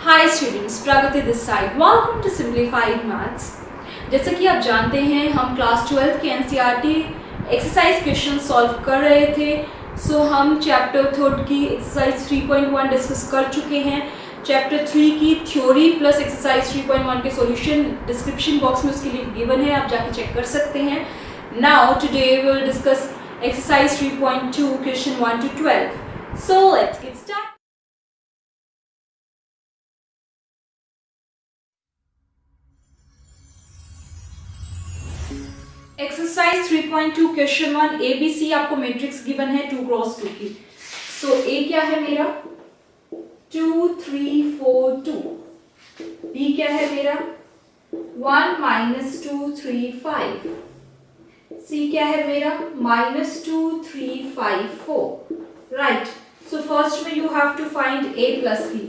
Hi students, Pragati this side. Welcome to simplified maths. जैसा कि आप जानते हैं, हम क्लास 12 के एनसीईआरटी एक्सरसाइज क्वेश्चन सॉल्व कर रहे थे। हम चैप्टर 3 की एक्सरसाइज 3.1 डिस्कस कर चुके हैं। चैप्टर 3 की थ्योरी प्लस एक्सरसाइज 3.1 के सॉल्यूशन डिस्क्रिप्शन बॉक्स में उसके लिंक गिवन है, आप जाके चेक कर सकते हैं। Now today we will discuss exercise 3.2 question 1 to 12। So let's get start. Exercise 3.2 question 1 A B C आपको मैट्रिक्स गिवन है 2 क्रॉस 2 की। ए क्या है मेरा 2 3 4 2, बी क्या है मेरा 1 -2 3 5, सी क्या है मेरा -2 3 5 4। राइट, सो फर्स्ट में you have to find a plus b.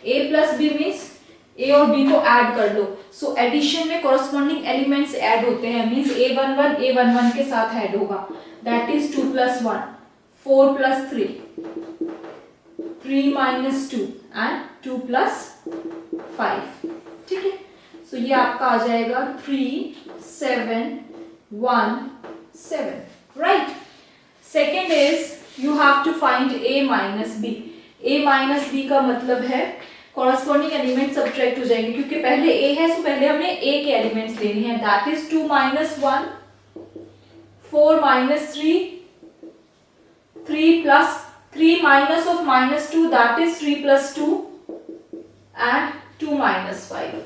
A plus b means a और बी को ऐड कर लो। सो एडिशन में कॉरस्पॉन्डिंग एलिमेंट्स ऐड होते हैं, मींस a11 के साथ ऐड होगा। That is 2 + 1 4 + 3 3 - 2 and 2 + 5। ठीक है, सो ये आपका आ जाएगा 3 7 1 7। Right, second is you have to find a - b। a - b का मतलब है कॉरस्पॉन्डिंग एलिमेंट सब्ट्रैक्ट हो जाएंगे, क्योंकि पहले ए है, सो पहले हमने ए के एलिमेंट्स लेने हैं। That is 2 - 1 4 - 3 3 + 3 minus of -2, that is 3 + 2 and 2 - 5।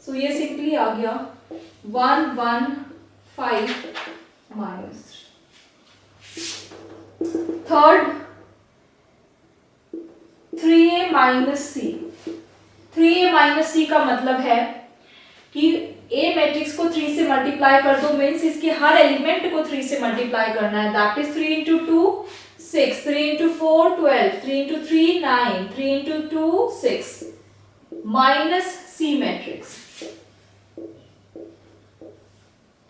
सो ये सिंपली आ गया 1 1 5 -3। Third 3a - c। 3a - c का मतलब है कि ए मैट्रिक्स को 3 से मल्टीप्लाई कर दो, मीन्स इसके हर एलिमेंट को 3 से मल्टीप्लाई करना है। That is 3 × 2 6, 3 × 4 12, 3 × 3 9, 3 × 2 6 minus C matrix.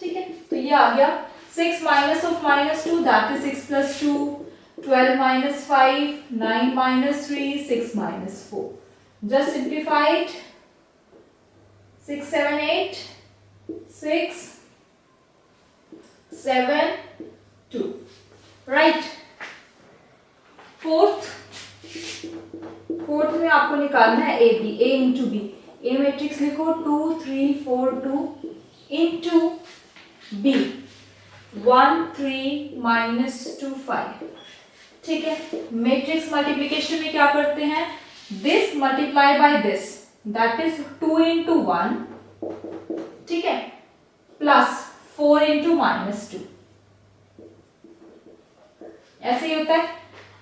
ठीक है, तो ये आ गया 6 - -2, that is 6 + 2 12 - 5 9 - 3 6 - 4। just simplify it। 6 7 8 6 7 2। Right, fourth में आपको निकालना है a b. A into b, a matrix लिखो 2 3 4 2 इंटू बी 1 3 -2 5। ठीक है, मैट्रिक्स मल्टीप्लिकेशन में क्या करते हैं, this multiply by this, that is 2 × 1। ठीक है, प्लस 4 × -2। ऐसे ही होता है।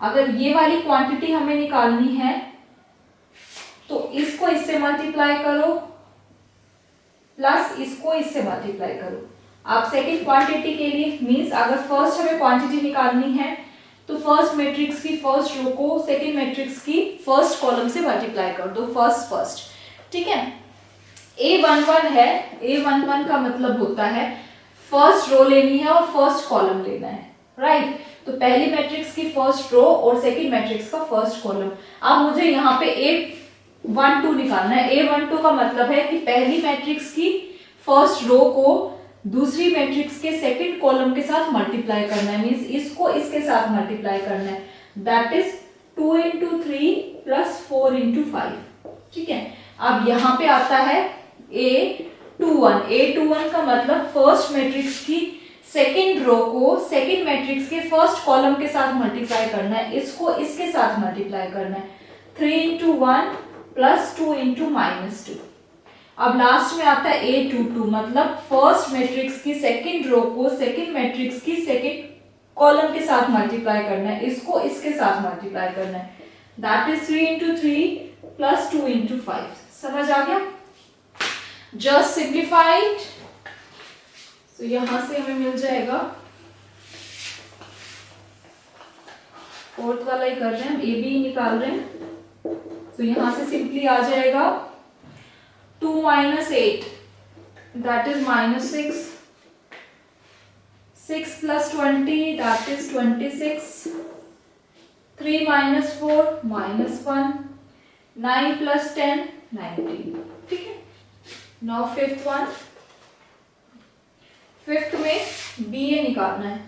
अगर ये वाली क्वांटिटी हमें निकालनी है तो इसको इससे मल्टीप्लाई करो प्लस इसको इससे मल्टीप्लाई करो। आप सेकंड क्वांटिटी के लिए, मींस अगर फर्स्ट हमें क्वांटिटी निकालनी है तो फर्स्ट मैट्रिक्स की फर्स्ट रो को सेकंड मैट्रिक्स की फर्स्ट कॉलम से मल्टीप्लाई कर दो, फर्स्ट। ठीक है, a11 है, a11 का मतलब होता है फर्स्ट रो लेनी है और फर्स्ट कॉलम लेना है। राइट, तो पहली मैट्रिक्स की फर्स्ट रो और सेकंड मैट्रिक्स का फर्स्ट कॉलम। अब मुझे यहाँ पे a12 निकालना है। a12 का मतलब है कि पहली मैट्रिक्स की फर्स्ट रो को दूसरी मैट्रिक्स के सेकंड कॉलम के साथ मल्टीप्लाई करना है, मींस इसको इसके साथ मल्टीप्लाई करना है। That is 2 × 3 + 4 × 5। ठीक है, अब यहाँ पे आता है a21 का मतलब फर्स्ट मैट्रिक्स की सेकंड रो को सेकंड मैट्रिक्स के फर्स्ट कॉलम के साथ मल्टीप्लाई करना है, इसको इसके साथ मल्टीप्लाई करना है। 3 × 1 + 2 × -2। अब लास्ट में आता है a22, मतलब फर्स्ट मैट्रिक्स की सेकंड रो को सेकंड मैट्रिक्स की सेकंड कॉलम के साथ मल्टीप्लाई करना है, इसको इसके साथ मल्टीप्लाई करना है। That is 3 × 3 + 2 × 5। समझ आ गया? Just simplified. तो यहां से हमें मिल जाएगा, फोर्थ वाला ही कर रहे हैं हम, ए बी निकाल रहे हैं। तो यहां से सिंपली आ जाएगा 2 - 8, that is -6, 6 + 20, that is 26, 3 - 4 -1, 9 plus 10 19, ठीक है। नाउ फिफ्थ वन, फिफ्थ में बी ए निकालना है,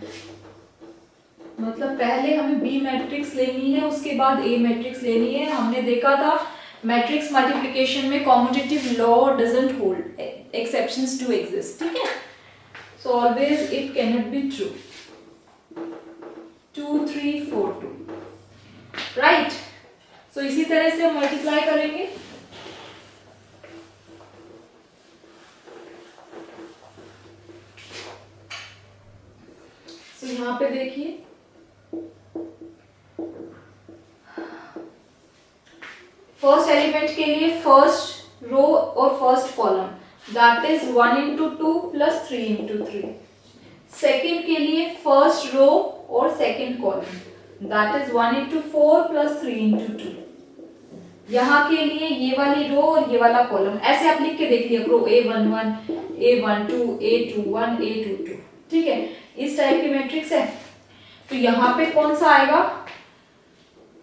मतलब पहले हमें बी मैट्रिक्स लेनी है, उसके बाद ए मैट्रिक्स लेनी है। हमने देखा था मैट्रिक्स मल्टीप्लिकेशन में commutative law doesn't hold, exceptions do exist, ठीक है। So always it can not be true. 2 3 4 2, right. So इसी तरह से हम मल्टीप्लाई करेंगे। सो यहां पे देखिए, फर्स्ट एलिमेंट के लिए फर्स्ट रो और first column, that is 1 into 2 plus 3 into 3। Second के लिए फर्स्ट रो और second column, that is 1 into 4 plus 3 into 2। यहाँ के लिए ये वाली रो और ये वाला कॉलम, ऐसे आप लिख के देख लिया करो, A11, A12, A21, A22, ठीक है। इस टाइप की मैट्रिक्स है। तो यहाँ पे कौन सा आएगा,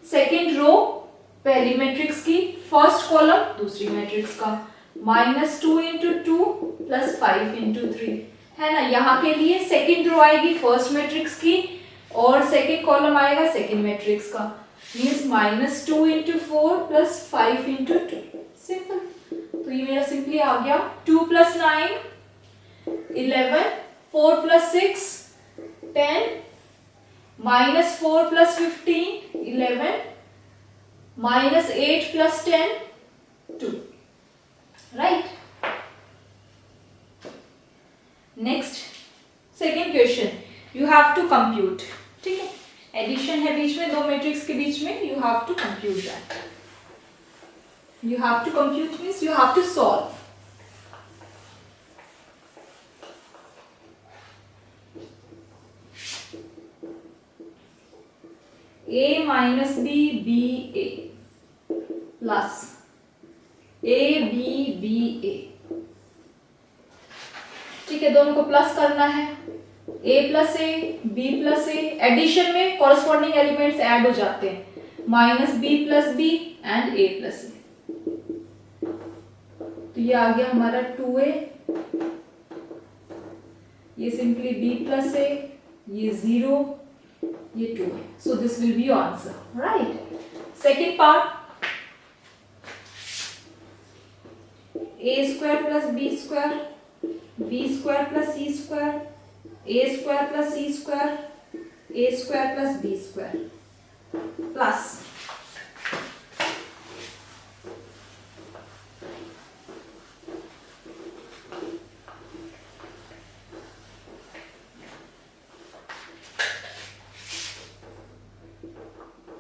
सेकेंड रो पहली मैट्रिक्स की, फर्स्ट कॉलम दूसरी मैट्रिक्स का, -2 इंटू 2 प्लस 5 इंटू 3, है ना। यहाँ के लिए सेकेंड रो आएगी फर्स्ट मैट्रिक्स की और सेकेंड कॉलम आएगा सेकेंड मैट्रिक्स का, means -2 into 4 plus 5 into 2, simple. तो ये मेरा सिंपली आ गया 2 plus 9 11, 4 plus 6 10, -4 plus 15 11, -8 plus 10 2, right. Next second question, you have to compute, ठीक है। एडिशन है बीच में, दो मैट्रिक्स के बीच में, you have to compute that. You have to compute means you have to solve. A minus B, B A plus A B B A, ठीक है, दोनों को प्लस करना है। A plus a, B plus a, addition में corresponding elements add हो जाते हैं, -B plus b and A plus a. तो ये आ गया हमारा 2A, ये सिंपली B प्लस ए, ये 0, ये 2 है। सो this will be your answer, right. Second part, A square plus B square, B square plus C square, A square plus C square, A square plus B square plus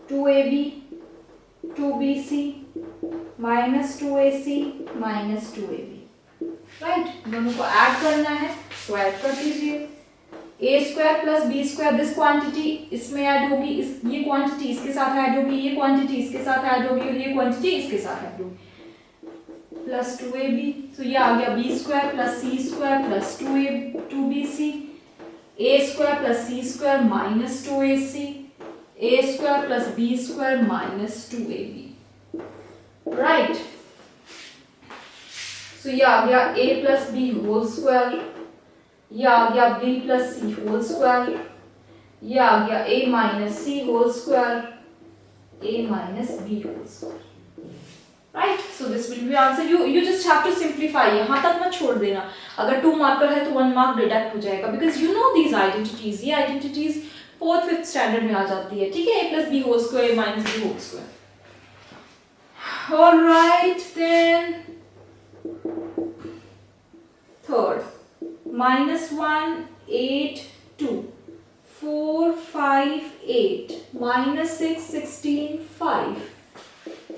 2AB 2BC minus 2AC minus 2AB, right. दोनों को add करना है, तो add कर दीजिए। A square plus B square, this quantity इसमें add होगी, ये क्वांटिटी इसके साथ ऐड होगी, ये क्वांटिटी इसके साथ ऐड होगी और ये क्वांटिटी इसके साथ ऐड होगी, प्लस 2AB। तो ये आ गया B square plus C square plus 2BC, A square plus C square minus 2AC, A square plus B square minus 2AB, right. So ये आ गया A plus B whole square, ये आ गया B plus C whole square, ये आ गया A minus C whole square, A minus B whole square, right. So this will be answer. You just have to simplify, यहां तक मत छोड़ देना। अगर 2 मार्कर है तो 1 मार्क डिडक्ट हो जाएगा, because you know these identities, ये आइडेंटिटीज 4th 5th स्टैंडर्ड में आ जाती है, ठीक है। A plus B whole square, A minus B whole square, alright. Then third, -1 8 2 4 5 8 -6 16 5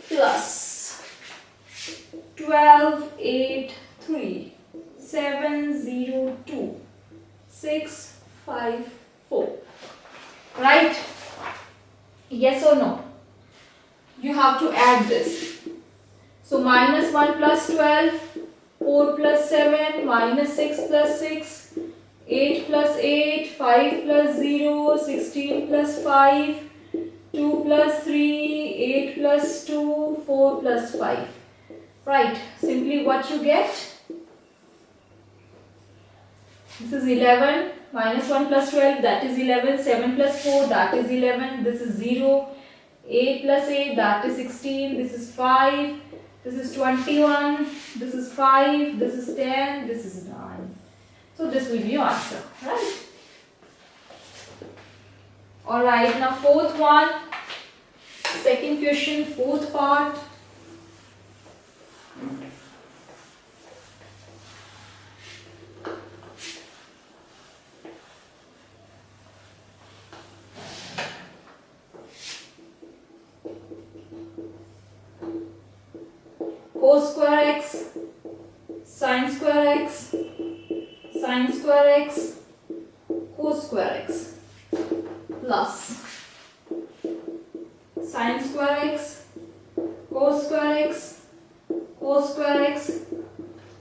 plus 12 8 3 7 0 2 6 5 4, right? Yes or no? You have to add this. So -1 plus 12, 4 plus 7, -6 plus 6, 8 plus 8, 5 plus 0, 16 plus 5, 2 plus 3, 8 plus 2, 4 plus 5. Right, simply what you get? This is 11, minus 1 plus 12, that is 11, 7 plus 4, that is 11, this is 0, 8 plus 8, that is 16, this is 5, this is 21, this is 5, this is 10, this is 9. So this will be your answer, right? Alright, now fourth one, second question, fourth part. Cos square x, sin square x, sin square x, cos square x plus sin square x, cos square x, cos square x,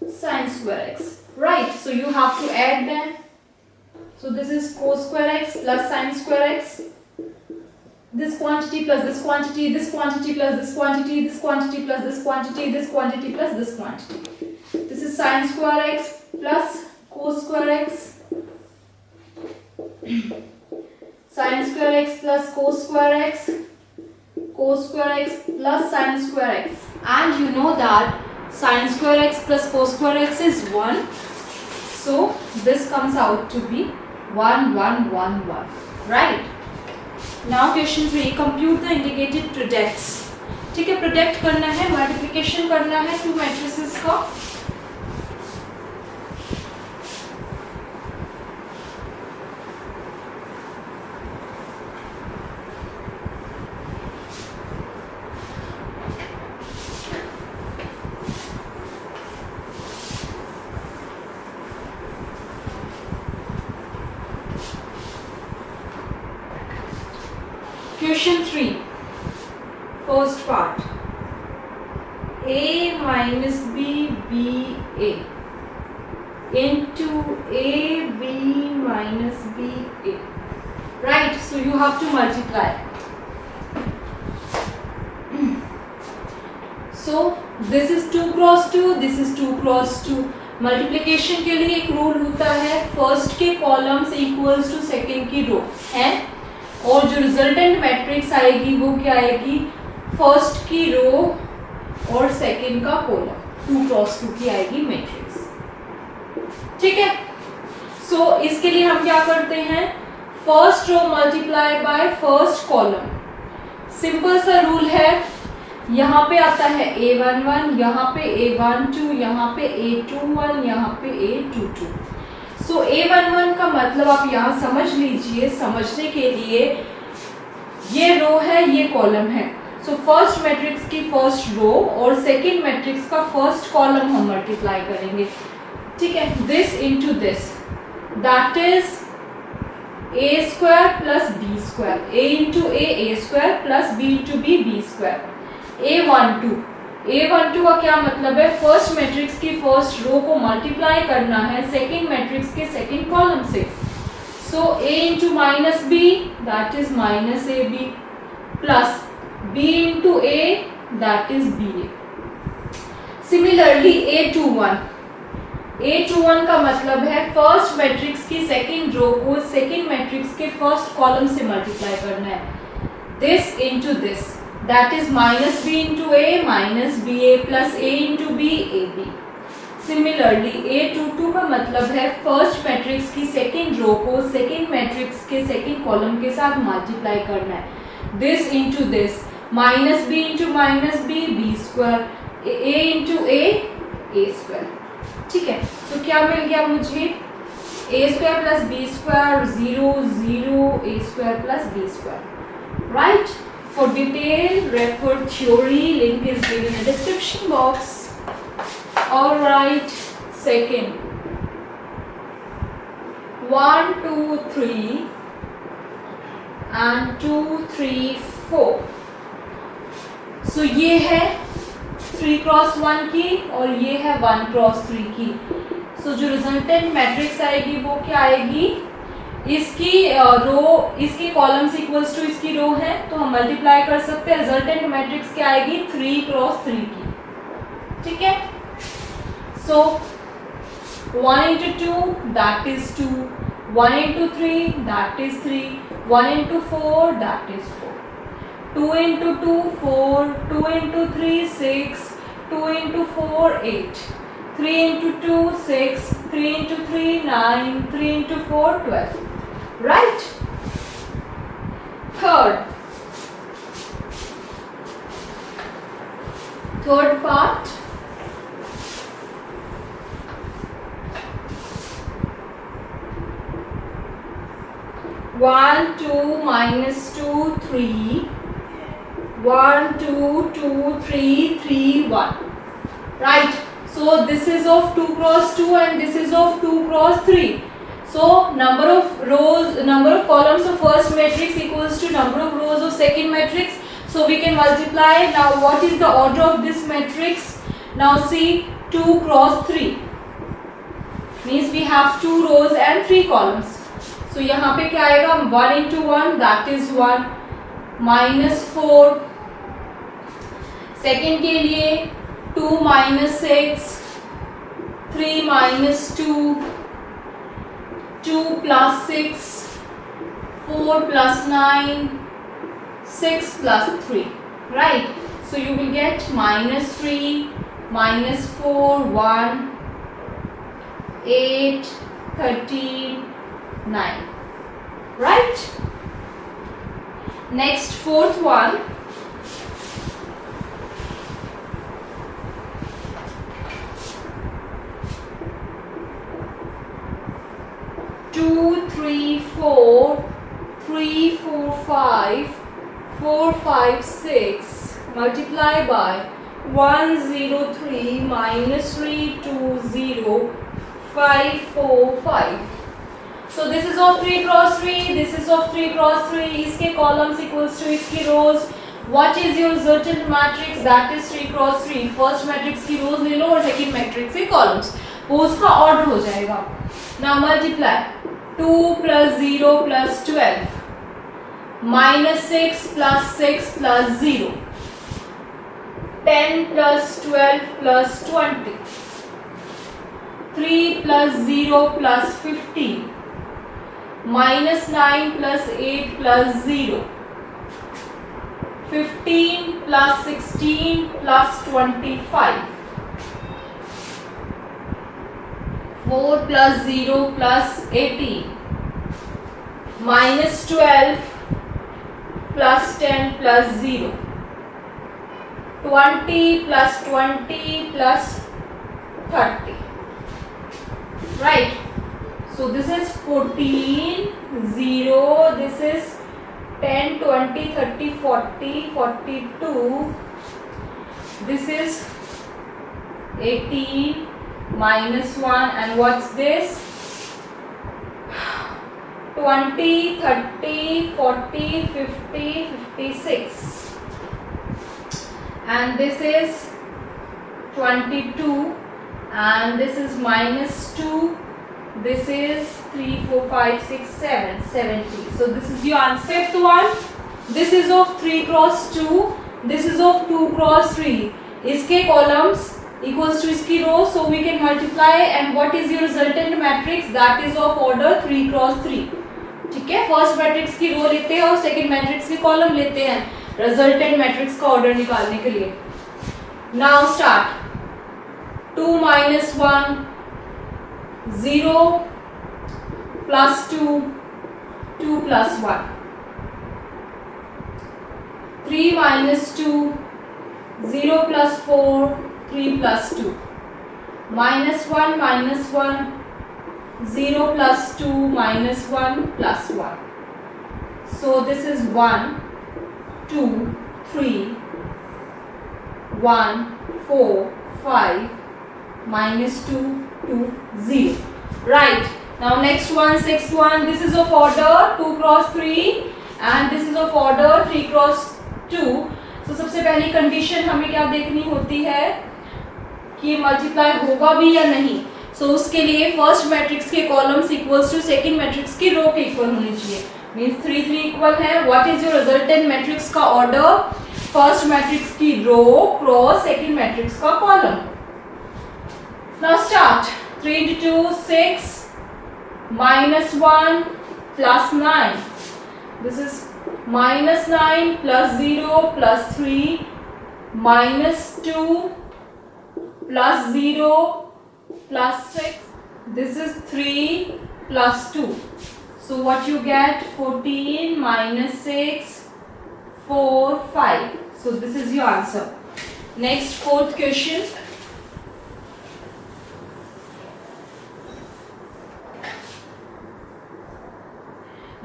sin square x. Right, so you have to add them. So this is cos square x plus sin square x. This quantity plus this quantity, this quantity plus this quantity, this quantity plus this quantity, this quantity plus this quantity. This is sin square x plus cos square x, sin square x plus cos square x, cos square x plus sin square x. And you know that sin square x plus cos square x is 1. So this comes out to be 1, 1, 1, 1. Right? Now question 3, compute the indicated products. ठीक है, product करना है, multiplication करना है to matrices का. Question 3, first part. A minus B, B, A into A, B minus B, A. Right, so you have to multiply. So this is 2 cross 2, this is 2 cross 2. Multiplication के लिए एक rule होता है, first के columns equals to second की रो है, और जो रिजल्टेंट मैट्रिक्स आएगी वो क्या आएगी, फर्स्ट की रो और सेकेंड का कॉलम, 2 क्रॉस 2 की आएगी मैट्रिक्स. ठीक है, सो इसके लिए हम क्या करते हैं, first row multiply by first column. Simple सा रूल है, यहाँ पे आता है A11, यहाँ पे A12, यहाँ पे A21, यहाँ पे A22. सो A11 का मतलब आप यहाँ समझ लीजिए, समझने के लिए ये रो है, ये कॉलम है. सो फर्स्ट मैट्रिक्स की फर्स्ट रो और सेकेंड मैट्रिक्स का फर्स्ट कॉलम हम मल्टीप्लाई करेंगे. ठीक है, this into this, that is A square plus B square, A into A square plus B into B square. A12 का क्या मतलब है, फर्स्ट मैट्रिक्स की फर्स्ट रो को मल्टीप्लाई करना है सेकेंड मैट्रिक्स के सेकेंड कॉलम से. So A into minus B, that is minus AB, plus B into A, that is BA. Similarly A21 का मतलब है फर्स्ट मैट्रिक्स की सेकेंड रो को सेकेंड मैट्रिक्स के फर्स्ट कॉलम से मल्टीप्लाई करना है. This into this, that is minus B into A minus BA plus A into B AB. Similarly A22 का मतलब है फर्स्ट मैट्रिक्स की सेकेंड रो को सेकेंड मैट्रिक्स के सेकेंड कॉलम के साथ मल्टीप्लाई करना है. This into this, minus B into minus B, B square, A into A square. ठीक है, तो क्या मिल गया मुझे, A square plus B square 0 0, A square plus B square. Right, for detail refer theory, link is given in the description box. All right, second 1 2 3 and 2 3 4. so ये है 3 cross 1 की और ये है 1 क्रॉस 3 की. so जो रिजल्टेंट मैट्रिक्स आएगी वो क्या आएगी, इसकी रो, इसकी कॉलम्स इक्वल्स टू इसकी रो है, तो हम मल्टीप्लाई कर सकते हैं। रिजल्टेंट मैट्रिक्स क्या आएगी? 3 क्रॉस 3 की, ठीक है। सो 1 into 2 that is 2, 1 into 3 that is 3, 1 into 4 that is 4, 2 into 2 4, 2 into 3 6, 2 into 4 8, 3 into 2 6, 3 into 3 9, 3 into 4 12, right? Third part, one 2 minus 2 3, 1 2 2 3 3 1, right? So this is of 2 cross 2 and this is of 2 cross 3. So number of rows, number of columns of first matrix equals to number of rows of second matrix. So we can multiply. Now what is the order of this matrix? Now see, 2 cross 3 means we have 2 rows and 3 columns. So यहाँ पे क्या आएगा? 1 into 1 that is 1, minus 4. Second के लिए 2 minus 6, 3 minus 2, 2 plus 6, 4 plus 9, 6 plus 3, right? So you will get minus 3, minus 4, 1, 8, 13, 9, right? Next, fourth one. Two, 3, 4, 3, 4, 5, 4, 5, 6, multiply by 1, 0, 3, minus 3, 2, 0, 5, 4, 5. So this is of 3 cross 3, this is of 3 cross 3, इसके columns equals to इसकी rows. What is your resultant matrix? That is 3 cross 3. First matrix की rows ले लो और second matrix के columns, वो उसका order हो जाएगा. Now multiply 2 plus 0 plus 12, minus 6 plus 6 plus 0, 10 plus 12 plus 20, 3 plus 0 plus 15, minus 9 plus 8 plus 0, 15 plus 16 plus 25, 4 plus 0 plus 18, minus 12 plus 10 plus 0, 20 plus 20 plus 30, right? So this is 14, 0, this is 10, 20, 30, 40, 42, this is 18, minus 1, and what's this? 20, 30, 40, 50, 56, and this is 22, and this is minus 2, this is 3, 4, 5, 6, 7, 70. So this is your answer. Fifth one, this is of 3 cross 2, this is of 2 cross 3. इसके columns equals to इसकी row, so we can multiply, and what is your resultant matrix? That is of order 3 cross 3. ठीक है, first matrix की रो लेते हैं और second matrix की column लेते हैं रिजल्टेंट मैट्रिक्स का ऑर्डर निकालने के लिए. Now start. 2 minus 1, 0 plus 2, 2 plus 1, 3 minus 2, 0 plus 4, 3 plus 2, minus 1 minus 1, 0 plus 2 minus 1 plus 1. So this is 1, 2, 3, 1, 4, 5, minus 2, 2, 0. Right. Now next one, sixth one. This is of order 2 cross 3 and this is of order 3 cross 2. So सबसे पहली condition हमें क्या देखनी होती है कि multiply होगा भी या नहीं. सो उसके लिए फर्स्ट मैट्रिक्स के columns equals to second matrix की रो के इक्वल होने चाहिए, मींस 3 3 इक्वल है। What is your resultant matrix का ऑर्डर? फर्स्ट मैट्रिक्स की रो क्रॉस सेकंड मैट्रिक्स का column. Now start. 3 into 2 6 minus 1 plus 9. This is minus 9 plus 0 plus 3 minus 2 plus 0 plus 6. This is 3 plus 2. So what you get? 14 minus 6 4 5. So this is your answer. Next, fourth question.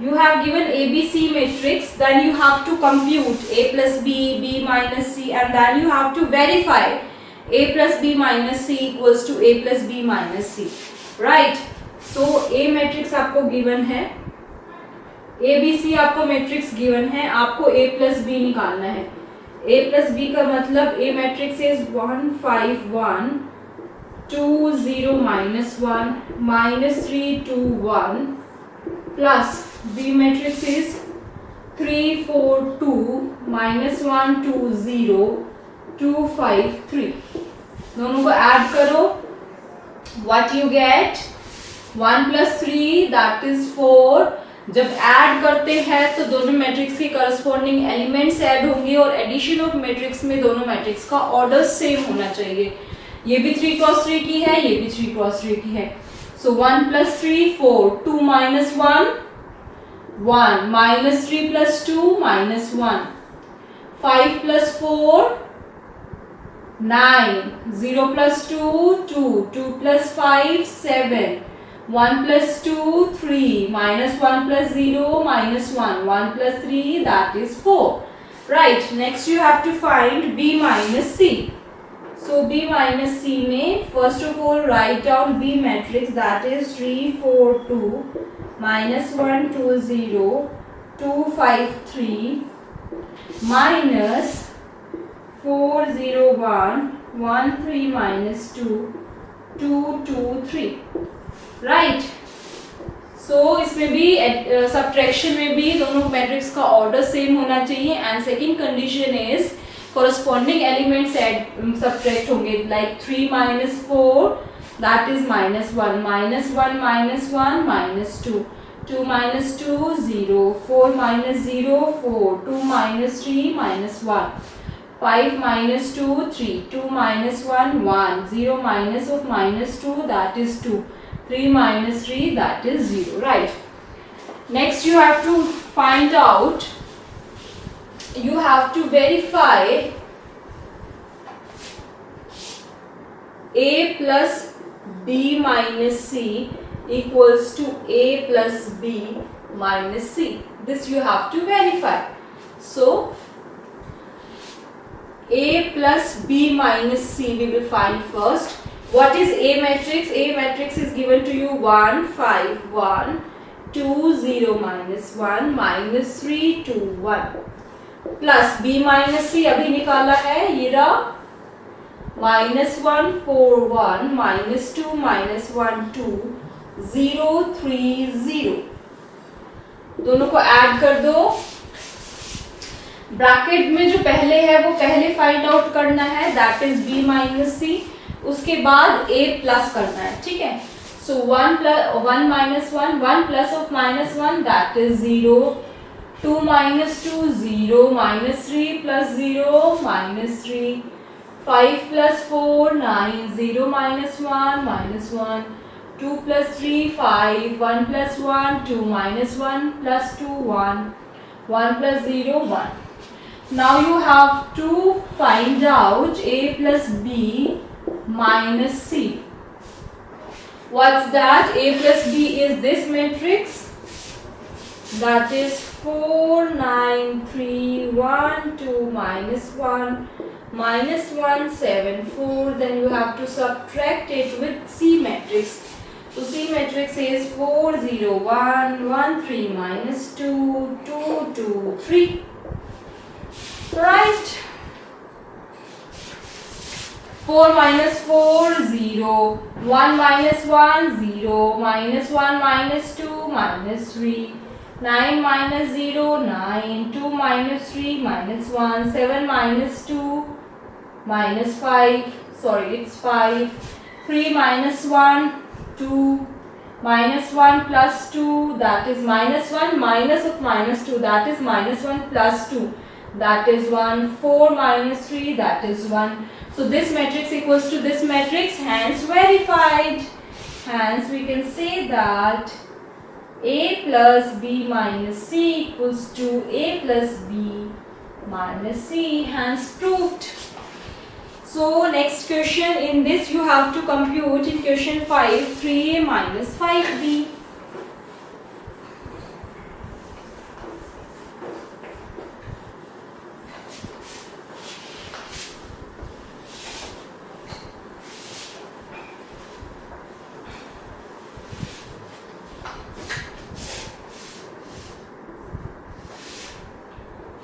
You have given ABC matrix, then you have to compute A plus B, B minus C, and then you have to verify A plus B minus C equals to A plus B minus C, right? So A matrix आपको given है, ABC आपको matrix given है, आपको A plus B निकालना है। A plus B का मतलब A matrix is 1 5 1 2 0 minus 1 minus 3 2 1 plus B matrix is 3 4 2 minus 1 2 0 2 5 3। दोनों को ऐड करो, what you get? 1 plus 3 that is 4। जब ऐड करते हैं तो दोनों मैट्रिक्स के करस्पॉन्डिंग एलिमेंट्स ऐड होंगे और एडिशन ऑफ मैट्रिक्स में दोनों मैट्रिक्स का ऑर्डर सेम होना चाहिए। ये भी 3 क्रॉस 3 की है, ये भी 3 क्रॉस 3 की है। सो 1 plus 3 4 2 minus 1 1 minus 3 plus 2 minus 1 5 plus 4 9 0 plus 2 2 2 plus 5 7 1 plus 2 3 minus 1 plus 0 minus 1 1 plus 3 that is 4, right? Next you have to find B minus C. So B minus C में first of all write down B matrix, that is 3 4 2 minus 1 2 0 2 5 3 minus 4 0 1 1 3 minus 2 2 2 3, right? So इसमें भी subtraction में भी दोनों matrix का order same होना चाहिए, and second condition is corresponding elements subtract होंगे, like 3 minus 4 that is minus 1 minus 1 minus 1 minus 2 2 minus 2 0 4 minus 0 4 2 minus 3 minus 1 5 minus 2 3 2 minus 1 1 0 minus of minus 2 that is 2 3 minus 3 that is 0, right? Next you have to find out, you have to verify A plus B minus C equals to A plus B minus C. This you have to verify. So A plus B minus C we will find first. What is A matrix? A matrix is given to you 1 5 1 2 0 minus 1 minus 3 2 1 plus B minus C अभी निकाला है, ये रहा minus 1 4 1 minus 2 minus 1 2 0 3 0। दोनों को add कर दो, bracket में जो पहले है वो पहले फाइंड आउट करना है, that is B minus C, उसके बाद A प्लस करना है, ठीक है? सो 1 minus 1 1 plus of minus 1 that is 0 2 minus 2 0 minus 3 plus 0 minus 3 5 plus 4 9 0 minus 1 minus 1 2 plus 3 5 1 plus 1 2 minus 1 plus 2 1 1 plus 0 1. Now you have to find out A plus B minus C. What's that? A plus B is this matrix, that is 4 9 3 1 2 minus 1 minus 1 7 4. Then you have to subtract it with C matrix. So C matrix is 4 0 1 1 3 minus 2 2 2 3, right? 4 minus 4, 0. 1 minus 1, 0. Minus 1 minus 2, minus 3. 9 minus 0, 9. 2 minus 3, minus 1. 7 minus 2, minus 5. Sorry, it's 5. 3 minus 1, 2. Minus 1 plus 2, that is minus 1. Minus of minus 2, that is minus 1 plus 2. That is 1. 4 minus 3, that is 1. So this matrix equals to this matrix, hence verified. Hence we can say that A plus B minus C equals to A plus B minus C, hence proved. So next question, in this you have to compute in question 5 3A minus 5B.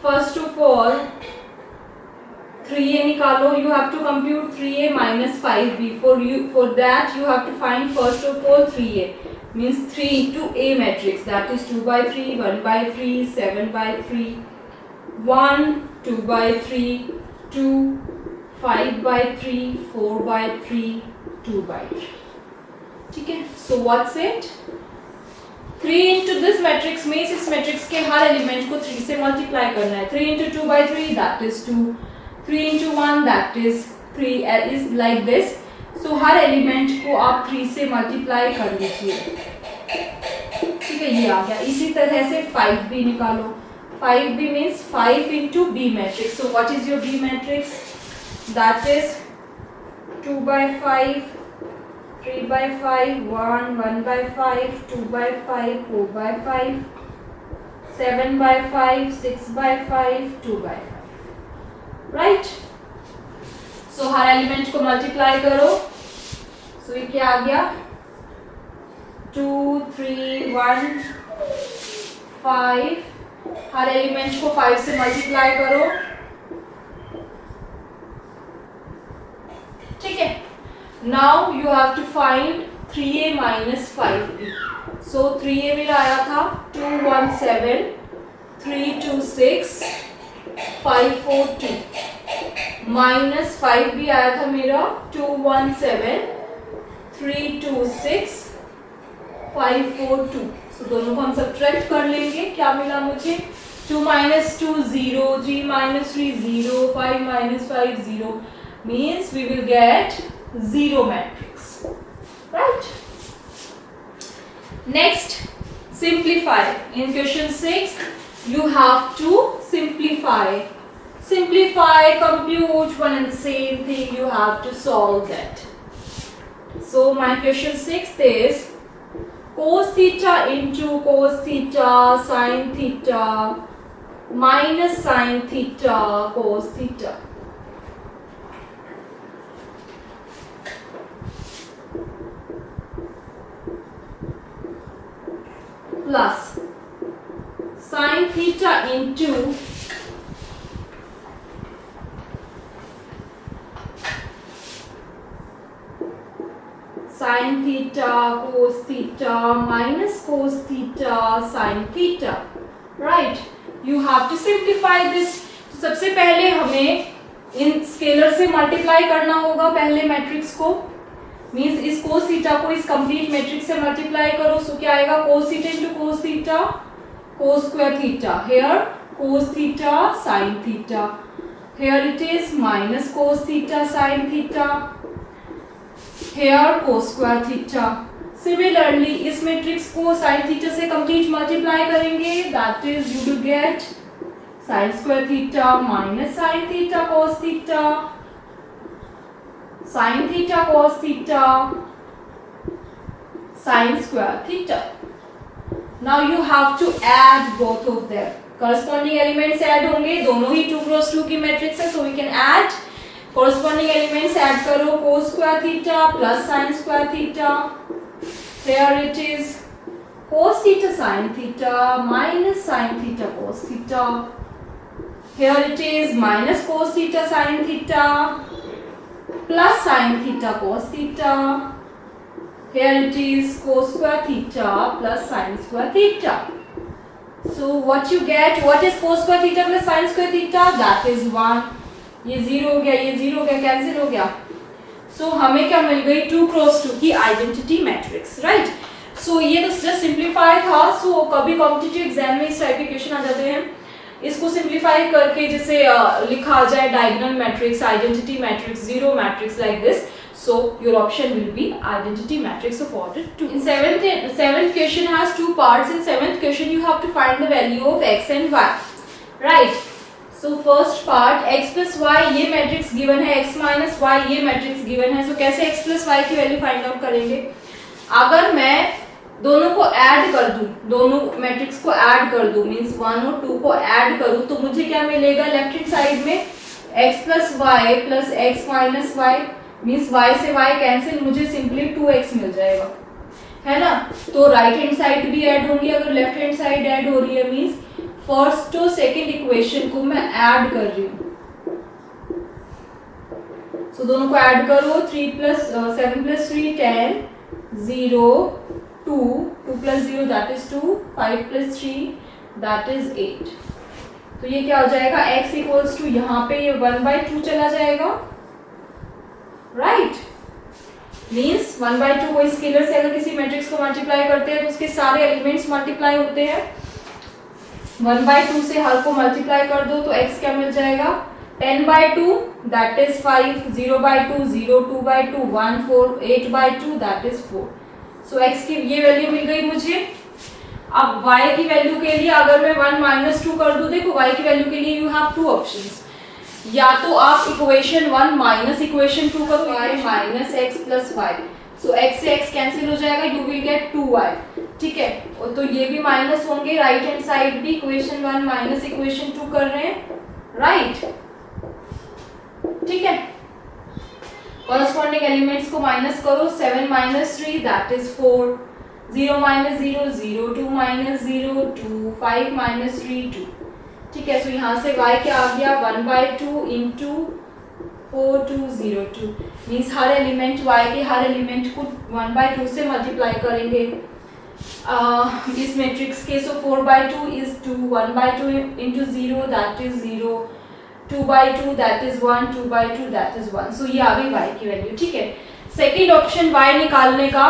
First of all 3A निकालो, you have to compute 3A minus 5B. For that you have to find first of all 3A, means 3 into A matrix, that is 2 by 3, 1 by 3, 7 by 3, 1, 2 by 3, 2, 5 by 3, 4 by 3, 2 by 3. ठीक है, so what's it? 3 into this matrix means इस matrix के हर element को 3 से multiply करना है. 3 into 2 by 3, that is 2. 3 into 1, that is 3, is like this. So her element को आप 3 से multiply कर लीजिए. ठीक है, ये आ गया. इसी तरह से 5b निकालो. 5b means 5 into b matrix. So what is your b matrix? That is 2 by 5, 3 by 5, 1, 1 by 5, 2 by 5, 4 by 5, 7 by 5, 6 by 5, 2 by 5. Right? So her element को मल्टीप्लाई करो. So ये क्या आ गया? 2, 3, 1, 5. हर एलिमेंट को 5 से मल्टीप्लाई करो. ठीक है. Now you have to find 3A minus 5B. So 3A मेरा आया था 217, 326, 542. माइनस 5B आया था मेरा 217, 326, 542. So दोनों को हम सब्ट्रैक्ट कर लेंगे. क्या मिला मुझे? 2 minus 2 0, 3 minus 3 0, 5 minus 5 0. Means we will get 0 matrix. Right? Next, simplify. In question 6, you have to simplify. Simplify, compute, one and the same thing. You have to solve that. So my question 6 is cos theta into cos theta sin theta minus sin theta cos theta. Plus sin theta into sin theta cos theta minus cos theta sin theta. Right? You have to simplify this. तो सबसे पहले हमें इन scalar से multiply करना होगा पहले matrix को. Means इस cos थीटा को इस कंप्लीट मैट्रिक्स से मल्टीप्लाई करो. सो क्या आएगा? cos theta into cos theta cos square theta. Here cos theta sin theta. Here it is minus cos theta sin theta. Here cos square theta. Similarly, इस matrix को sin theta से complete multiply करेंगे. That is, you will get sin square theta minus sin theta cos theta, sin theta cos theta, sin square theta. Now you have to add both of them. Corresponding elements add होंगे. दोनों ही 2 cross 2 की matrix है, so we can add. Corresponding elements add करो. cos square theta plus sin square theta. Here it is cos theta sin theta minus sin theta cos theta. Here it is minus cos theta sin theta plus sin theta cos theta. Here it is cos square theta plus sin square theta. So what you get, what is cos square theta plus sin square theta? That is 1. ये 0 हो गया, ये 0 हो गया, cancel हो गया. So हमें क्या मिल गई? 2 क्रॉस 2 की आइडेंटिटी मैट्रिक्स, राइट. सो ये तो जस्ट सिंप्लीफाई था. सो कभी कॉम्पिटिटिव एग्जाम में इस टाइप के क्वेश्चन आ जाते हैं. इसको सिंप्लीफाई करके जैसे लिखा जाए diagonal matrix, identity matrix, zero matrix like this. So your option will be identity matrix of order 2. In seventh question has two parts. In seventh question you have to find the value of x and y. Right. So first part x plus y ये matrix given है, x minus y ये matrix given है. So कैसे x plus y की value find out करेंगे? अगर मैं दोनों को ऐड कर दूं, दोनों मैट्रिक्स को ऐड कर दूं, मींस 1 और 2 को ऐड करूं, तो मुझे क्या मिलेगा? लेफ्ट हैंड साइड में x plus y plus x minus y means y से y कैंसिल, मुझे सिंपली 2x मिल जाएगा, है ना. तो राइट हैंड साइड भी ऐड होंगी. अगर लेफ्ट हैंड साइड ऐड हो रही है मीन्स फर्स्ट और सेकंड इक्वेशन को मैं ऐड कर रही हूँ. सो दोनों को ऐड करो. 3 plus 7 plus 3 10 0 2 2 plus 0 that is 2 5 plus 3 that is 8. तो ये क्या हो जाएगा? x इक्वल्स टू यहाँ पे ये 1/2 चला जाएगा, राइट. मीन्स 1/2 को स्केलर से अगर किसी मैट्रिक्स को मल्टीप्लाई करते हैं तो उसके सारे एलिमेंट्स मल्टीप्लाई होते हैं. 1/2 से हर को मल्टीप्लाई कर दो तो x क्या मिल जाएगा? 10/2 that is 5, 0/2 0, 2/2 1, 4, 8/2 that is 4. So x की ये वैल्यू मिल गई मुझे. अब y की वैल्यू के लिए अगर मैं 1 - 2 कर दूं, देखो y की वैल्यू के लिए यू हैव टू ऑप्शंस. या तो आप इक्वेशन 1 माइनस इक्वेशन 2 करो, y minus x plus y. So x से x कैंसिल हो जाएगा, यू विल गेट 2y. ठीक है. तो ये भी माइनस होंगे, राइट हैंड साइड भी इक्वेशन 1 माइनस इक्वेशन 2 कर रहे हैं, राइट. ठीक है. कॉरस्पॉन्डिंग एलिमेंट्स को माइनस करो. 7 - 3 दैट इज 4, 0 - 0 0, 2 - 0 2, 5 - 3 2. ठीक है. सो यहाँ से y क्या आ गया? 1/2 इंटू 4202 मीन्स हर एलिमेंट y के हर एलिमेंट को 1/2 से मल्टीप्लाई करेंगे इस मैट्रिक्स के. सो 4/2 is 2, 1/2 into 0 that is 0, 2/2 that is 1, 2/2 that is 1. सो ये आ गई y की वैल्यू. ठीक है. सेकेंड ऑप्शन y निकालने का,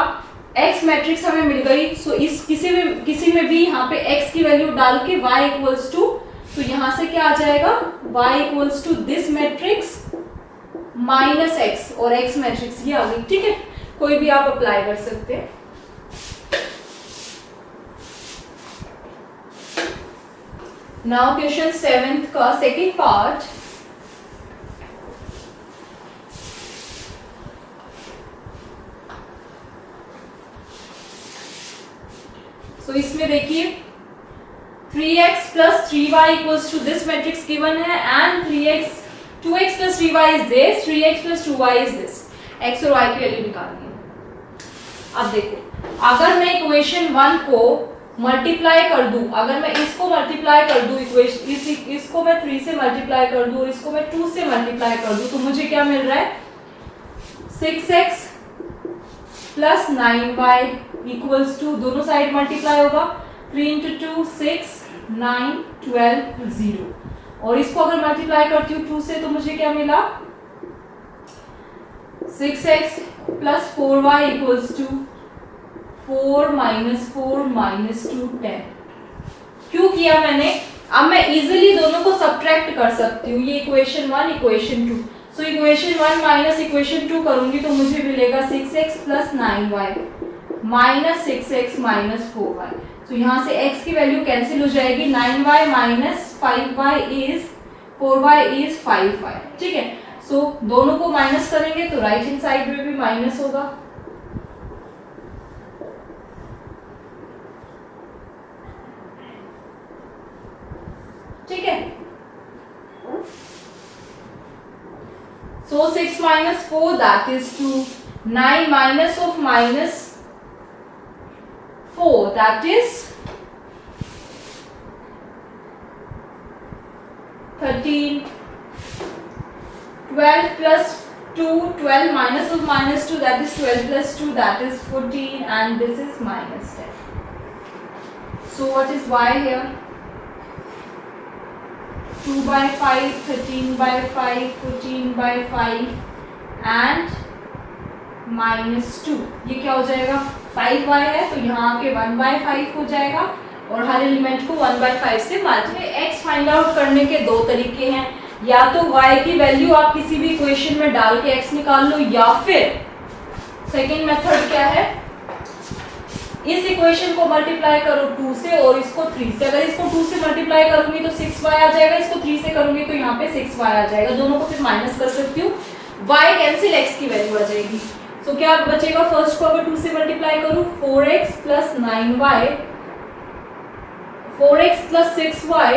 x मैट्रिक्स हमें मिल गई. सो इस किसी में भी यहाँ पे x की वैल्यू डाल के y इक्वल्स टू, तो यहां से क्या आ जाएगा? y equals to this matrix minus x और x मैट्रिक्स ये आ गई. ठीक है. कोई भी आप अप्लाई कर सकते हैं. नाउ क्वेश्चन 7th का सेकेंड पार्ट. सो इसमें देखिए 3x plus 3y equals to this matrix given है and 2x plus 3y is this, 3x plus 2y is this. x और y की वैल्यू निकालनी है. अब देखो अगर मैं इक्वेशन 1 को मल्टीप्लाई कर दूं, अगर मैं इसको मल्टीप्लाई कर दूं, इक्वेशन इसको मैं 3 से मल्टीप्लाई कर दूं और इसको मैं 2 से मल्टीप्लाई कर दूं, तो मुझे क्या मिल रहा है? 6x plus 9y equals to, दोनों साइड मल्टीप्लाई होगा, 3 into 2 6 9 12 0. और इसको अगर मल्टीप्लाई करती हूँ 2 से तो मुझे क्या मिला? 6x plus 4y equals to 4 minus 4 minus 2 10. क्यों किया मैंने? अब मैं इजिली दोनों को सब्ट्रैक्ट कर सकती हूँ. ये equation 1 equation 2. So equation 1 minus equation 2 करूंगी तो मुझे मिलेगा 6x plus 9y minus 6x minus 4y. तो यहाँ से x की वैल्यू कैंसिल हो जाएगी. 9y minus 5y is 4y is 5y. ठीक है. सो दोनों को माइनस करेंगे तो राइट हैंड साइड में भी माइनस होगा. ठीक है. So 6 minus 4 that is 2. 9 minus of minus 4 that is 13. 12 plus 2, 12 minus of minus 2, that is 12 plus 2, that is 14, and this is minus 10. So what is y here? 2 by 5, 13 by 5, 14 by 5 and minus 2. ये क्या हो जाएगा? 5y है तो यहाँ आके 1 by 5 हो जाएगा और हर एलिमेंट को 1 by 5 से मल्टीप्लाई। x फाइंड आउट करने के दो तरीके हैं, या तो y की वैल्यू आप किसी भी इक्वेशन में डाल के x निकाल लो, या फिर सेकेंड मेथड क्या है, इस इक्वेशन को मल्टीप्लाई करो 2 से और इसको 3 से। अगर इसको 2 से मल्टीप्लाई करूंगी तो 6y आ जाएगा, इसको 3 से करूंगी तो यहाँ पे 6y आ जाएगा, दोनों को फिर माइनस कर सकती हूँ, y कैंसिल x की वैल्यू आ जाएगी। सो क्या बचेगा, फर्स्ट को अगर 2 से मल्टीप्लाई करूँ 4x plus 9y, 4x plus 6y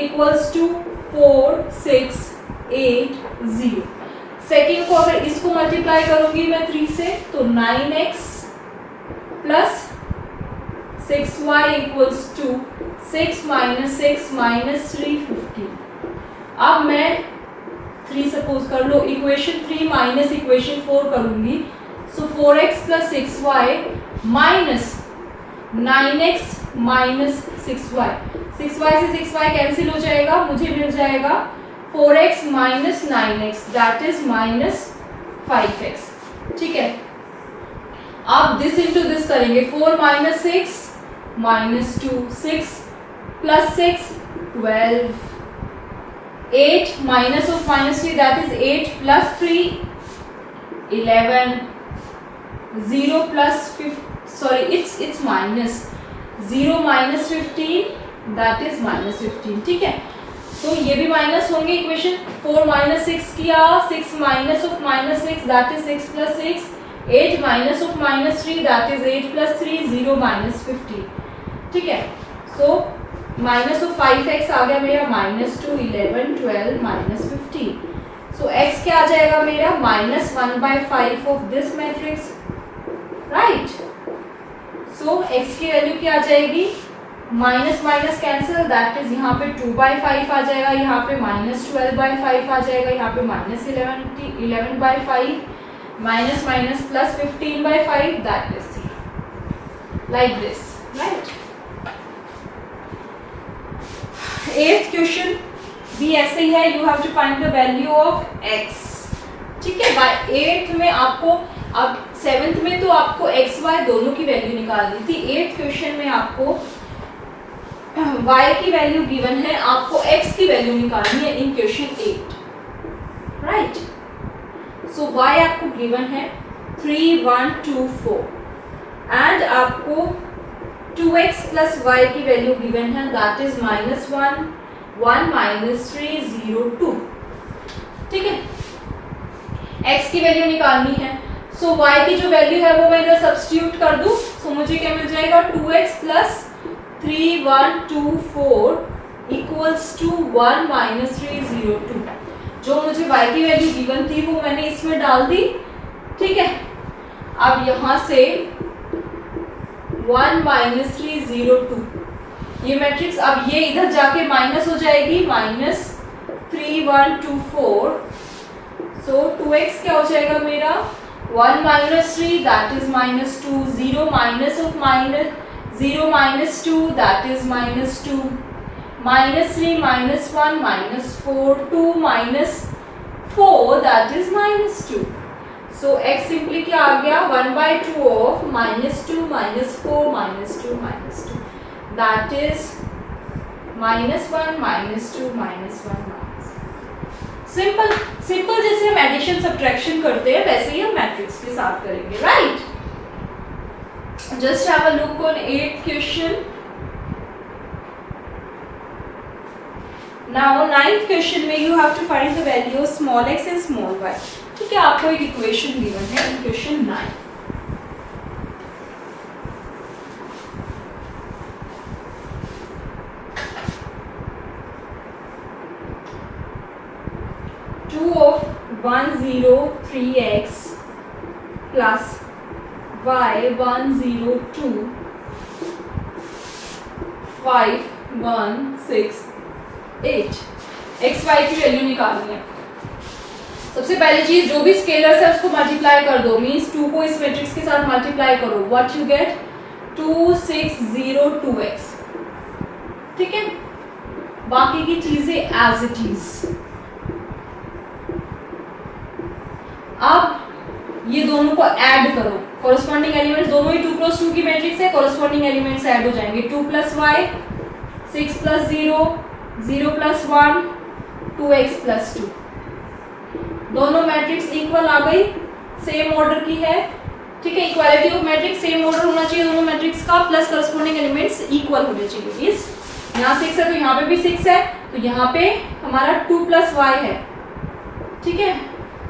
equals to 4, 6, 8, 0। Second को अगर इसको मल्टीप्लाई करूंगी मैं 3 से तो 9x plus 6y equals to 6 minus 6 minus 3, 15। अब मैं 3 सपोज कर लो, इक्वेशन 3 माइनस इक्वेशन 4 करूंगी, सो 4x plus 6y minus 9x minus 6y, 6y से 6y कैंसिल हो जाएगा, मुझे मिल जाएगा 4x minus 9x, that is minus 5x। ठीक है, आप दिस इंटू दिस करेंगे, 4 minus 6 minus 2, 6 plus 6 12, 8 minus of minus 3, that is 8 plus 3 11, 0 plus it's minus 0 minus 15, that is minus 15। ठीक है, तो ये भी माइनस होंगे इक्वेशन, 4 माइनस 6 किया, 6 minus of minus 6, that is 6 plus 6, 8 minus of minus 3, that is 8 plus 3, 0 minus 15। ठीक है, so minus of 5x आ गया मेरा माइनस 2, 11, 12 माइनस 15। सो x क्या आ जाएगा मेरा, minus 1 by 5 of this matrix, right. So x की वैल्यू क्या आ जाएगी, minus minus cancel, that is यहाँ पे 2 by 5 आ जाएगा, यहाँ पे माइनस 12 by 5 आ जाएगा, यहाँ पे minus 11 by 5, minus minus plus 15 by 5, that is 0, like this, right. 8th question भी ऐसे ही है, you have to find the value of x। ठीक है, बाय 8th में आपको, अब 7th में तो आपको x y दोनों की वैल्यू निकालनी थी, 8th क्वेश्चन में आपको y की वैल्यू गिवन है, आपको x की वैल्यू निकालनी है इन क्वेश्चन 8, राइट। सो y आपको गिवन है 3, 1, 2, 4 एंड आपको 2x प्लस y की वैल्यू गिवन है, दैट इज माइनस 1, 1 माइनस 3, 0, 2। ठीक है, x की वैल्यू निकालनी है, सो y की जो वैल्यू है वो मैं इधर सब्स्टिट्यूट कर दूं, सो मुझे क्या मिल जाएगा, 2x plus 3, 1, 2, 4 equals to 1 minus 3, 0, 2। जो मुझे y की वैल्यू गिवन थी वो मैंने इसमें डाल दी। ठीक है, अब यहाँ से 1 माइनस 3, 0, 2 ये मैट्रिक्स, अब ये इधर जाके माइनस हो जाएगी, माइनस 3, 1, 2, 4, सो 2x क्या हो जाएगा मेरा, 1 minus 3, that is minus 2, 0 minus of minus 0 minus 2, that is minus 2, minus 3 minus 1 minus 4, 2 minus 4, that is minus 2. So x simply क्या आ गया, 1 by 2 of minus 2 minus 4 minus 2 minus 2, that is minus 1 minus 2 minus 1 minus। Simple जैसे हम addition subtraction करते हैं वैसे ही हम matrix के साथ करेंगे, right. Just have a look on 8th question. Now 9th question में you have to find the value of small x and small y. ठीक है, आपको एक इक्वेशन गिवन है in question 9. Two of 1, 0, 3x plus y 1, 0, 2 5, 1, 6, 8 x y की value निकालनी है। सबसे पहली चीज जो भी स्केलर्स है उसको मल्टीप्लाई कर दो, मींस 2 को इस मैट्रिक्स के साथ मल्टीप्लाई करो, व्हाट यू गेट 2602x। ठीक है, बाकी की चीजें एज इट इज। अब ये दोनों को ऐड करो, कॉरस्पॉन्डिंग एलिमेंट्स दोनों ही 2 क्रॉस 2 की मैट्रिक्स है, कॉरस्पॉन्डिंग एलिमेंट्स ऐड हो जाएंगे। 2 + y, 6 + 0, 0 + 1, 2x + 2। दोनों मैट्रिक्स इक्वल आ गई, सेम ऑर्डर की है। ठीक है, equality of matrix, same order होना चाहिए दोनों मैट्रिक्स का, प्लस करस्पॉन्डिंग एलिमेंट्स इक्वल होने चाहिए। इस यहाँ 6 है तो यहाँ पे भी 6 है, तो यहाँ पे हमारा 2 + y है। ठीक है,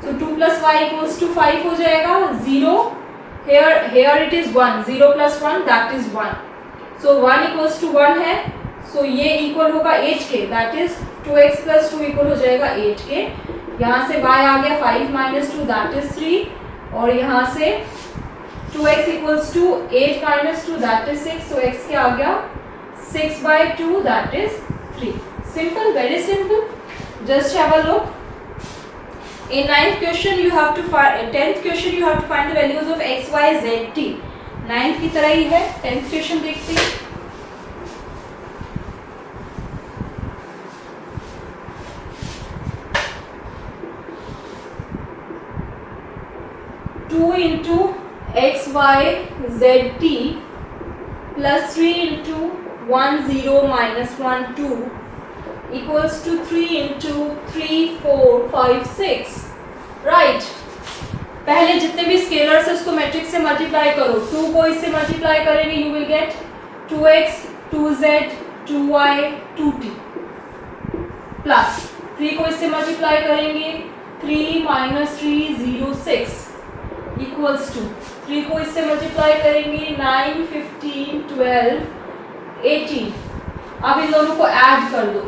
सो 2 + y = 5 हो जाएगा। 0 here it is 1, 0 + 1 that is 1, so 1 = 1 है, सो ये इक्वल होगा 8 के, दैट इज 2x + 2 इक्वल हो जाएगा 8 के। यहाँ से y आ गया 5 - 2 दैट इज 3, और यहाँ से 2x = 8 - 2 that is 6, so x क्या आ गया 6/2 that is 3। Simple, very simple, just have a look. In 9th question you have to find 10th question you have to find the values of x, y, z, t। 9th की तरह ही है, 10th question देखते हैं। Two into X Y Z T plus 3 into 1 0 -1 2 equals to 3 into 3 4 5 6। Right, पहले जितने भी scalars है उसको मैट्रिक्स से मल्टीप्लाई करो। 2 को इससे मल्टीप्लाई करेंगे, you will get 2x 2z 2y 2t, plus 3 को इससे मल्टीप्लाई करेंगे 3 - 3 0 6 इक्वल्स टू 3 को इससे मल्टीप्लाई करेंगे 9 15 12 18। अब इन दोनों को ऐड कर दो,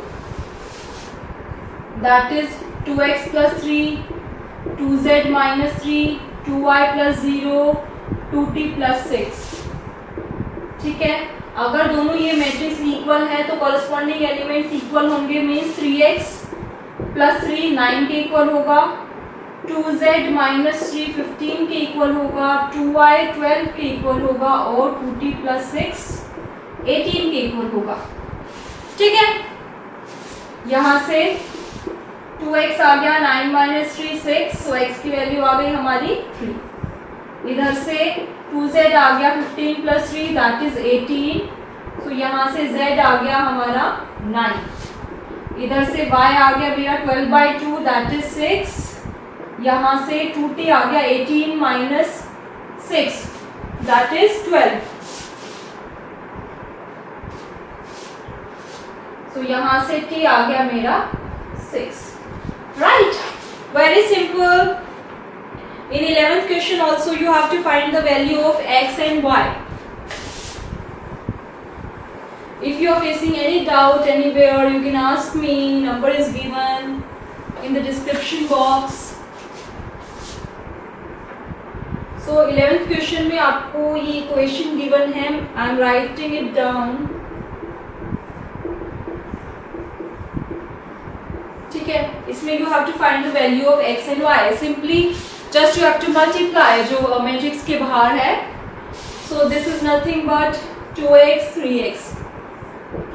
that is 2x + 3 2z - 3 2y + 0 2t + 6। ठीक है, अगर दोनों ये मैट्रिक्स इक्वल है तो कॉरस्पॉन्डिंग एलिमेंट्स इक्वल होंगे, मीन्स 3x + 3 9 के इक्वल होगा, 2z - 3 15 के इक्वल होगा, 2y 12 के इक्वल होगा, और 2t + 6 18 के इक्वल होगा। ठीक है, यहाँ से 2x आ गया 9 - 3 6, सो x की वैल्यू आ गई हमारी 3। इधर से 2z आ गया 15 + 3 दैट इज 18, सो यहाँ से z आ गया हमारा 9। इधर से y आ गया भैया 12/2 दैट इज 6, यहाँ से 2t आ गया 18 - 6 दैट इज 12, सो यहाँ से t आ गया मेरा 6। Right, very simple. In 11th question also you have to find the value of x and y. If you are facing any doubt anywhere, you can ask me. Number is given in the description box. So 11th question में आपको ये equation given है, I am writing it down. ठीक है, इसमें you have to find the value of x and y. Simply just you have to multiply जो matrix के बाहर है. So this is nothing but 2x 3x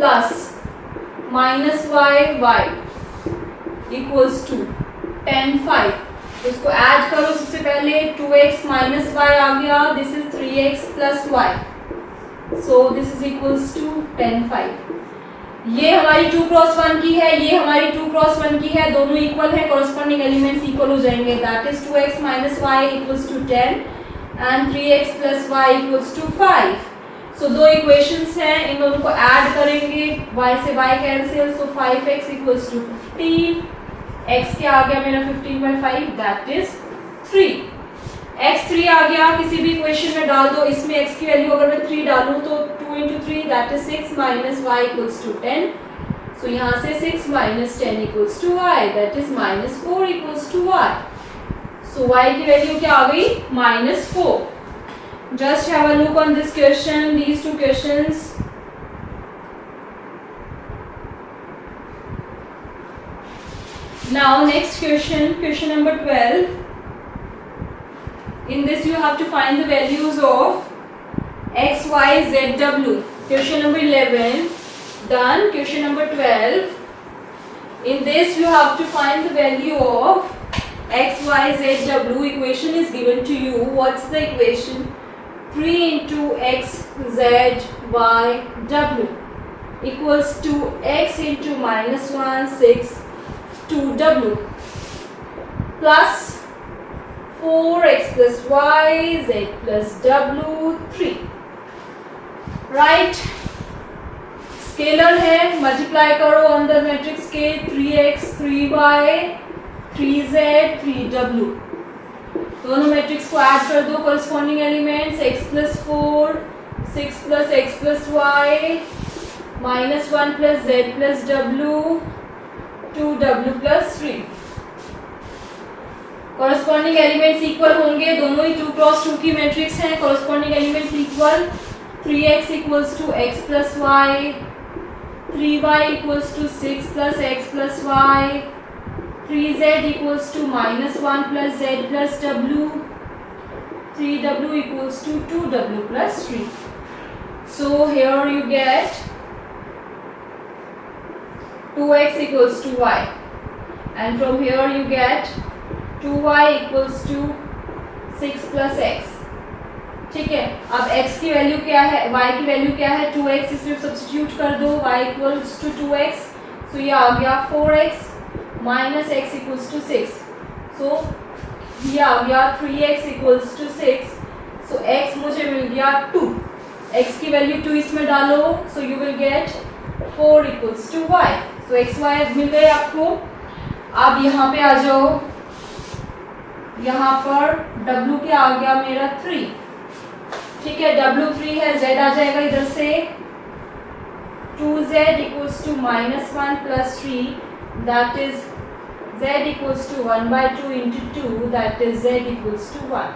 plus minus y equals to 10 5. तो इसको add करो, सबसे पहले 2x minus y आ गया, this is 3x plus y. So this is equals to 10 5. ये हमारी 2 क्रॉस 1 की है, ये हमारी 2 क्रॉस 1 की है, दोनों इक्वल है, कॉरस्पॉन्डिंग एलिमेंट्स इक्वल हो जाएंगे, that is 2x minus y equals to 10 and 3x plus y equals to 5. सो दो इक्वेशंस हैं, इन दोनों को ऐड करेंगे, y से y cancel, so 5x equals to 15, x क्या आ गया मेरा 15/5 दैट इज 3, x 3 आ गया, किसी भी इक्वेशन में डाल दो, इसमें x की वैल्यू अगर मैं 3 डालूं तो 2 into 3 that is 6 minus y equals to 10, सो यहाँ से 6 minus 10 equals to y that is -4 equals to y, so y की वैल्यू क्या आ गई -4। Just have a look on this question, these two questions. Now next question, question number 12. In this you have to find the values of x, y, z, w. Question number 11 done. Question number 12. In this you have to find the value of x, y, z, w. Equation is given to you. What's the equation? 3 into x, z, y, w equals to x into minus 1, 6, 2w plus 4x plus y, z plus w, 3. Right, scalar है, multiply करो on the matrix के 3x, 3y, 3z, 3w. दोनों matrix को add कर दो, corresponding elements x plus 4, 6 plus x plus y, minus 1 plus z plus w, 2w plus 3. Corresponding elements equal होंगे, दोनों ही 2 क्रॉस 2 की मैट्रिक्स हैं. Corresponding elements equal, 3x equals to x plus y, 3y equals to 6 plus x plus y, 3z equals to minus 1 plus z plus w, 3w equals to 2w plus 3. So here you get 2x equals to y, and from here you get 2y equals to 6 plus x. ठीक है, अब x की value क्या है, y की value क्या है, 2x, इसमें सब्स्टिट्यूट कर दो, y equals to 2x, so ये आ गया 4x minus x equals to 6, so ये आ गया 3x equals to 6, so x मुझे मिल गया 2, x की वैल्यू 2 इसमें डालो, so you will get 4 equals to y, so x y मिल गए आपको. अब यहाँ पे आ जाओ, यहाँ पर w क्या आ गया मेरा 3, ठीक है, w3 है, z आ जाएगा इधर से, 2z equals to minus 1 plus 3, that is z equals to 1 by 2 into 2, that is z equals to 1.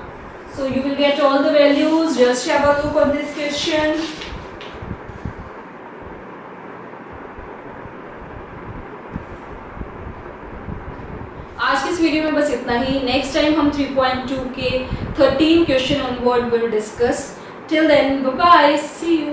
So you will get all the values. Just have a look on this question. आज के इस video में बस इतना ही. Next time हम 3.2 के 13 question onward will discuss. Till then bye bye, see you.